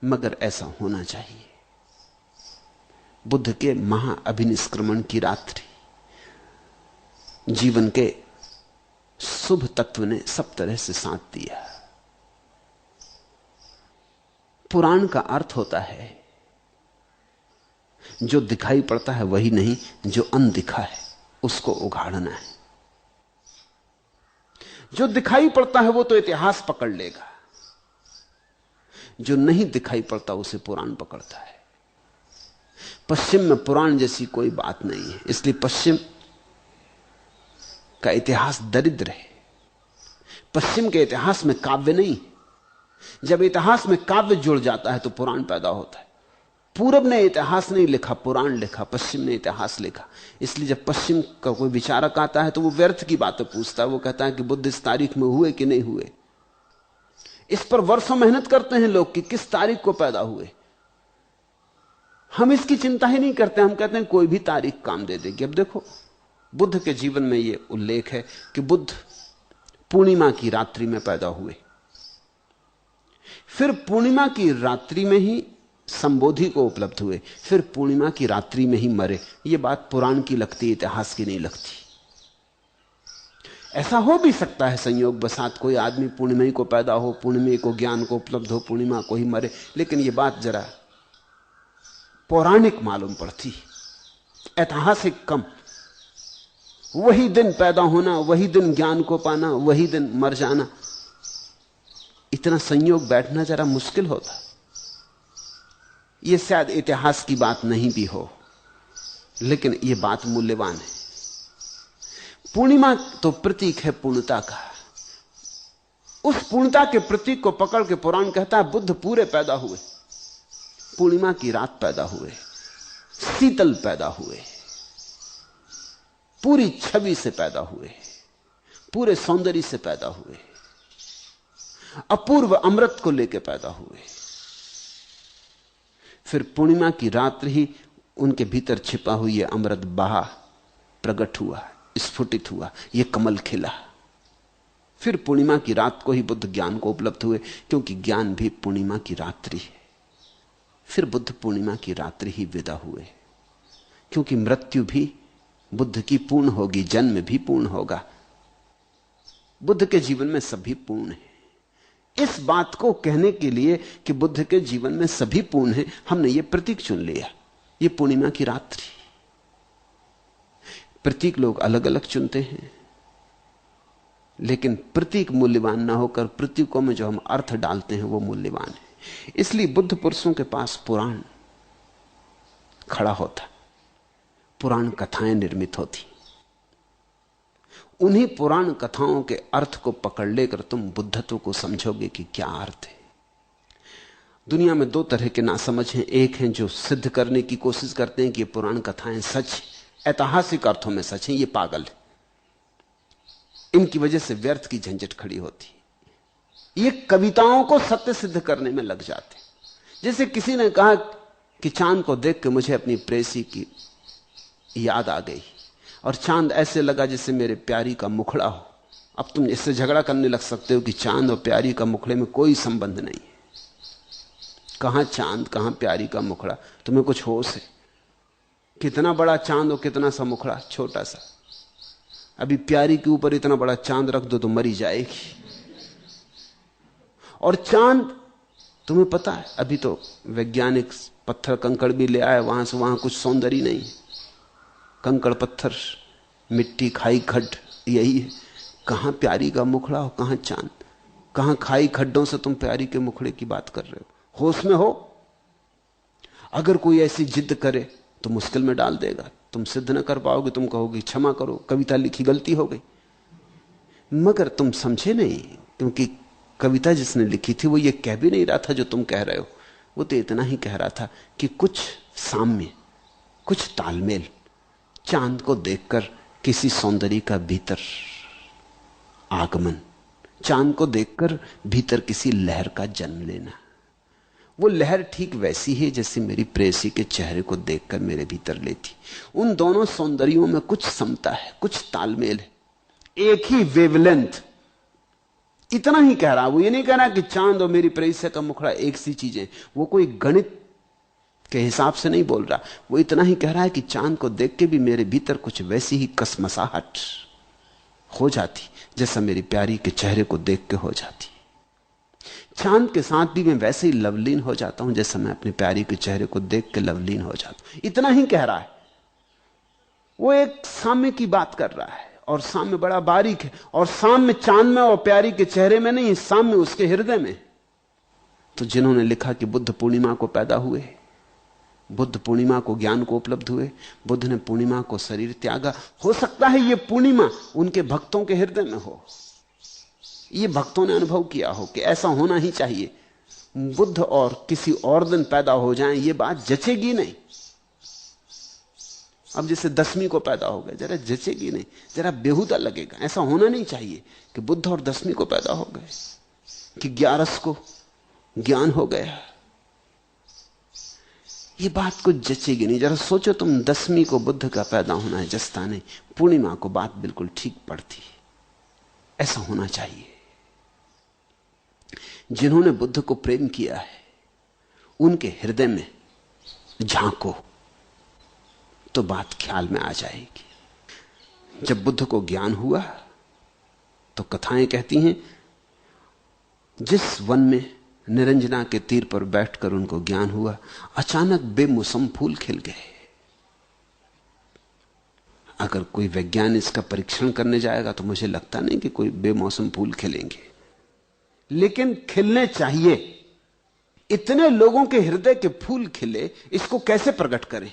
मगर ऐसा होना चाहिए। बुद्ध के महाअभिनिष्क्रमण की रात्रि जीवन के शुभ तत्व ने सब तरह से साथ दिया। पुराण का अर्थ होता है जो दिखाई पड़ता है वही नहीं, जो अनदिखा है उसको उघाड़ना है। जो दिखाई पड़ता है वो तो इतिहास पकड़ लेगा, जो नहीं दिखाई पड़ता उसे पुराण पकड़ता है। पश्चिम में पुराण जैसी कोई बात नहीं है, इसलिए पश्चिम का इतिहास दरिद्र है। पश्चिम के इतिहास में काव्य नहीं। जब इतिहास में काव्य जुड़ जाता है तो पुराण पैदा होता है। पूरब ने इतिहास नहीं लिखा, पुराण लिखा, पश्चिम ने इतिहास लिखा। इसलिए जब पश्चिम का कोई विचारक आता है तो वो व्यर्थ की बातें पूछता है। वो कहता है कि बुद्ध इस तारीख में हुए कि नहीं हुए। इस पर वर्षों मेहनत करते हैं लोग कि किस तारीख को पैदा हुए। हम इसकी चिंता ही नहीं करते। हम कहते हैं कोई भी तारीख काम दे देगी। अब देखो, बुद्ध के जीवन में यह उल्लेख है कि बुद्ध पूर्णिमा की रात्रि में पैदा हुए, फिर पूर्णिमा की रात्रि में ही संबोधि को उपलब्ध हुए, फिर पूर्णिमा की रात्रि में ही मरे। यह बात पुराण की लगती, इतिहास की नहीं लगती। ऐसा हो भी सकता है संयोग बसात कोई आदमी पूर्णिमा को पैदा हो, पूर्णिमा को ज्ञान को उपलब्ध हो, पूर्णिमा को ही मरे, लेकिन यह बात जरा पौराणिक मालूम पड़ती, ऐतिहासिक कम। वही दिन पैदा होना, वही दिन ज्ञान को पाना, वही दिन मर जाना, इतना संयोग बैठना जरा मुश्किल होता। यह शायद इतिहास की बात नहीं भी हो, लेकिन यह बात मूल्यवान है। पूर्णिमा तो प्रतीक है पूर्णता का। उस पूर्णता के प्रतीक को पकड़ के पुराण कहता है बुद्ध पूरे पैदा हुए, पूर्णिमा की रात पैदा हुए, शीतल पैदा हुए, पूरी छवि से पैदा हुए, पूरे सौंदर्य से पैदा हुए, अपूर्व अमृत को लेकर पैदा हुए। फिर पूर्णिमा की रात्रि ही उनके भीतर छिपा हुई यह अमृत बहा, प्रकट हुआ, स्फुटित हुआ, यह कमल खिला। फिर पूर्णिमा की रात को ही बुद्ध ज्ञान को उपलब्ध हुए, क्योंकि ज्ञान भी पूर्णिमा की रात्रि है। फिर बुद्ध पूर्णिमा की रात्रि ही विदा हुए, क्योंकि मृत्यु भी बुद्ध की पूर्ण होगी, जन्म भी पूर्ण होगा। बुद्ध के जीवन में सभी पूर्ण है। इस बात को कहने के लिए कि बुद्ध के जीवन में सभी पूर्ण है, हमने यह प्रतीक चुन लिया, यह पूर्णिमा की रात्रि। प्रतीक लोग अलग अलग चुनते हैं, लेकिन प्रतीक मूल्यवान ना होकर प्रतीकों में जो हम अर्थ डालते हैं वो मूल्यवान है। इसलिए बुद्ध पुरुषों के पास पुराण खड़ा होता, पुराण कथाएं निर्मित होती। उन्हीं पुराण कथाओं के अर्थ को पकड़ लेकर तुम बुद्धत्व को समझोगे कि क्या अर्थ है। दुनिया में दो तरह के नासमझ हैं। एक हैं जो सिद्ध करने की कोशिश करते हैं कि ये पुराण कथाएं सच, ऐतिहासिक अर्थों में सच हैं, ये पागल है, इनकी वजह से व्यर्थ की झंझट खड़ी होती। ये कविताओं को सत्य सिद्ध करने में लग जाते। जैसे किसी ने कहा कि चांद को देख के मुझे अपनी प्रेसी की याद आ गई, और चांद ऐसे लगा जैसे मेरे प्यारी का मुखड़ा हो। अब तुम इससे झगड़ा करने लग सकते हो कि चांद और प्यारी का मुखड़े में कोई संबंध नहीं है। कहां चांद, कहां प्यारी का मुखड़ा? तुम्हें कुछ होश है? कितना बड़ा चांद और कितना सा मुखड़ा, छोटा सा। अभी प्यारी के ऊपर इतना बड़ा चांद रख दो तो मरी जाएगी। और चांद, तुम्हें पता है, अभी तो वैज्ञानिक पत्थर कंकड़ भी ले आए, वहां से वहां कुछ सौंदर्य नहीं। कंकड़ पत्थर, मिट्टी, खाई खड्ड, यही है। कहां प्यारी का मुखड़ा हो, कहां चांद, कहां खाई खड्डों से तुम प्यारी के मुखड़े की बात कर रहे हो? होश में हो? अगर कोई ऐसी जिद करे तो मुश्किल में डाल देगा। तुम सिद्ध न कर पाओगे, तुम कहोगे क्षमा करो, कविता लिखी गलती हो गई। मगर तुम समझे नहीं, क्योंकि कविता जिसने लिखी थी वो ये कह भी नहीं रहा था जो तुम कह रहे हो। वो तो इतना ही कह रहा था कि कुछ साम्य, कुछ तालमेल, चांद को देखकर किसी सौंदर्य का भीतर आगमन, चांद को देखकर भीतर किसी लहर का जन्म लेना। वो लहर ठीक वैसी है जैसे मेरी प्रेयसी के चेहरे को देखकर मेरे भीतर लेती। उन दोनों सौंदर्यों में कुछ समता है, कुछ तालमेल है, एक ही वेवलेंथ, इतना ही कह रहा। वो ये नहीं कह रहा कि चांद और मेरी प्रेयसी का मुखड़ा एक सी चीजें। वो कोई गणित के हिसाब से नहीं बोल रहा। वो इतना ही कह रहा है कि चांद को देख के भी मेरे भीतर कुछ वैसी ही कसमसाहट हो जाती जैसा मेरी प्यारी के चेहरे को देख के हो जाती। चांद के साथ भी मैं वैसे ही लवलीन हो जाता हूं जैसा मैं अपनी प्यारी के चेहरे को देख के लवलीन हो जाता हूं। इतना ही कह रहा है। वो एक साम्य की बात कर रहा है, और साम्य बड़ा बारीक है। और साम्य चांद में और प्यारी के चेहरे में नहीं, साम्य उसके हृदय में। तो जिन्होंने लिखा कि बुद्ध पूर्णिमा को पैदा हुए, बुद्ध पूर्णिमा को ज्ञान को उपलब्ध हुए, बुद्ध ने पूर्णिमा को शरीर त्यागा, हो सकता है यह पूर्णिमा उनके भक्तों के हृदय में हो। ये भक्तों ने अनुभव किया हो कि ऐसा होना ही चाहिए। बुद्ध और किसी और दिन पैदा हो जाएं, ये बात जचेगी नहीं। अब जैसे 10वीं को पैदा हो गए, जरा जचेगी नहीं, जरा बेहुदा लगेगा। ऐसा होना नहीं चाहिए कि बुद्ध और 10वीं को पैदा हो गए, कि 11 को ज्ञान हो गया। ये बात कुछ जचेगी नहीं। जरा सोचो तुम, 10वीं को बुद्ध का पैदा होना है, जचता नहीं। पूर्णिमा को बात बिल्कुल ठीक पड़ती। ऐसा होना चाहिए। जिन्होंने बुद्ध को प्रेम किया है उनके हृदय में झांको तो बात ख्याल में आ जाएगी। जब बुद्ध को ज्ञान हुआ तो कथाएं कहती हैं, जिस वन में निरंजना के तीर पर बैठकर उनको ज्ञान हुआ, अचानक बेमौसम फूल खिल गए। अगर कोई वैज्ञानिक इसका परीक्षण करने जाएगा तो मुझे लगता नहीं कि कोई बेमौसम फूल खिलेंगे, लेकिन खिलने चाहिए। इतने लोगों के हृदय के फूल खिले, इसको कैसे प्रकट करें?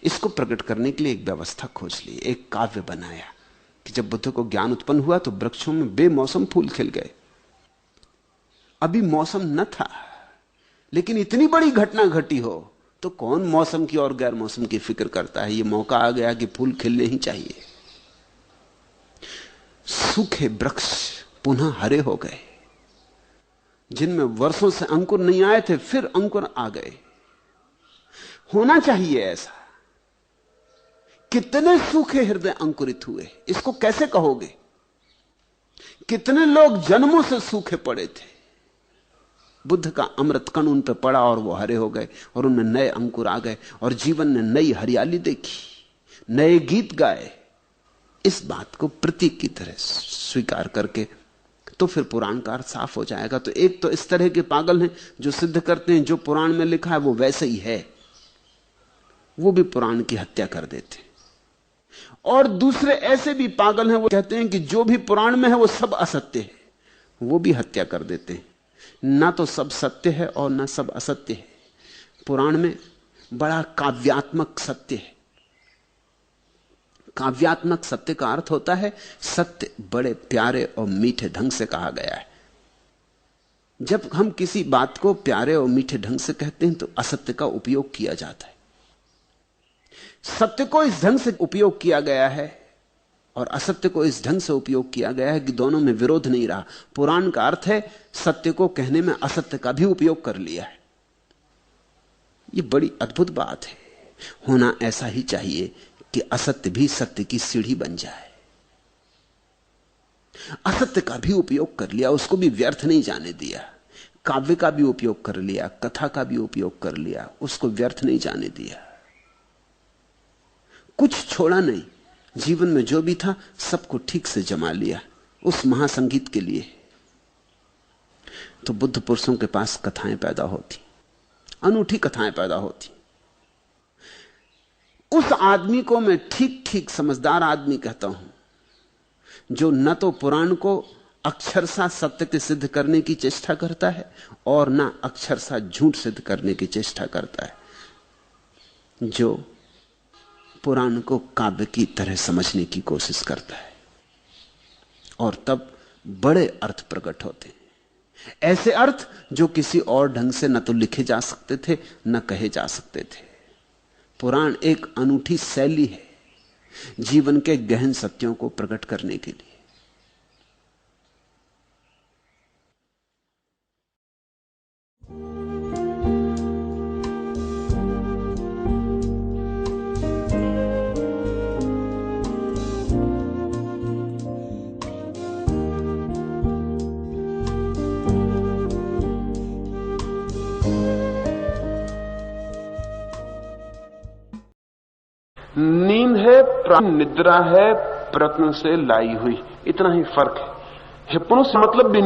इसको प्रकट करने के लिए एक व्यवस्था खोज ली, एक काव्य बनाया कि जब बुद्ध को ज्ञान उत्पन्न हुआ तो वृक्षों में बेमौसम फूल खिल गए। अभी मौसम न था, लेकिन इतनी बड़ी घटना घटी हो तो कौन मौसम की और गैर मौसम की फिक्र करता है। ये मौका आ गया कि फूल खिलने ही चाहिए। सूखे वृक्ष पुनः हरे हो गए, जिनमें वर्षों से अंकुर नहीं आए थे, फिर अंकुर आ गए। होना चाहिए ऐसा। कितने सूखे हृदय अंकुरित हुए, इसको कैसे कहोगे? कितने लोग जन्मों से सूखे पड़े थे, बुद्ध का अमृत कण उन पर पड़ा और वो हरे हो गए, और उनमें नए अंकुर आ गए, और जीवन ने नई हरियाली देखी, नए गीत गाए। इस बात को प्रतीक की तरह स्वीकार करके तो फिर पुराण का अर्थ साफ हो जाएगा। तो एक तो इस तरह के पागल हैं जो सिद्ध करते हैं जो पुराण में लिखा है वो वैसे ही है, वो भी पुराण की हत्या कर देते। और दूसरे ऐसे भी पागल हैं, वो कहते हैं कि जो भी पुराण में है वो सब असत्य है, वो भी हत्या कर देते हैं। ना तो सब सत्य है और ना सब असत्य है। पुराण में बड़ा काव्यात्मक सत्य है। काव्यात्मक सत्य का अर्थ होता है सत्य बड़े प्यारे और मीठे ढंग से कहा गया है। जब हम किसी बात को प्यारे और मीठे ढंग से कहते हैं तो असत्य का उपयोग किया जाता है। सत्य को इस ढंग से उपयोग किया गया है और असत्य को इस ढंग से उपयोग किया गया है कि दोनों में विरोध नहीं रहा। पुराण का अर्थ है सत्य को कहने में असत्य का भी उपयोग कर लिया है। यह बड़ी अद्भुत बात है। होना ऐसा ही चाहिए कि असत्य भी सत्य की सीढ़ी बन जाए। असत्य का भी उपयोग कर लिया, उसको भी व्यर्थ नहीं जाने दिया। काव्य का भी उपयोग कर लिया, कथा का भी उपयोग कर लिया, उसको व्यर्थ नहीं जाने दिया। कुछ छोड़ा नहीं। जीवन में जो भी था सबको ठीक से जमा लिया उस महासंगीत के लिए। तो बुद्ध पुरुषों के पास कथाएं पैदा होती, अनूठी कथाएं पैदा होती। उस आदमी को मैं ठीक ठीक समझदार आदमी कहता हूं जो न तो पुराण को अक्षरशः सत्य के सिद्ध करने की चेष्टा करता है और न अक्षरशः झूठ सिद्ध करने की चेष्टा करता है, जो पुराण को काव्य की तरह समझने की कोशिश करता है। और तब बड़े अर्थ प्रकट होते हैं, ऐसे अर्थ जो किसी और ढंग से न तो लिखे जा सकते थे न कहे जा सकते थे। पुराण एक अनूठी शैली है जीवन के गहन सत्यों को प्रकट करने के लिए। नींद है, निद्रा है प्रत्न से लाई हुई, इतना ही फर्क है। हिप्नोस मतलब भी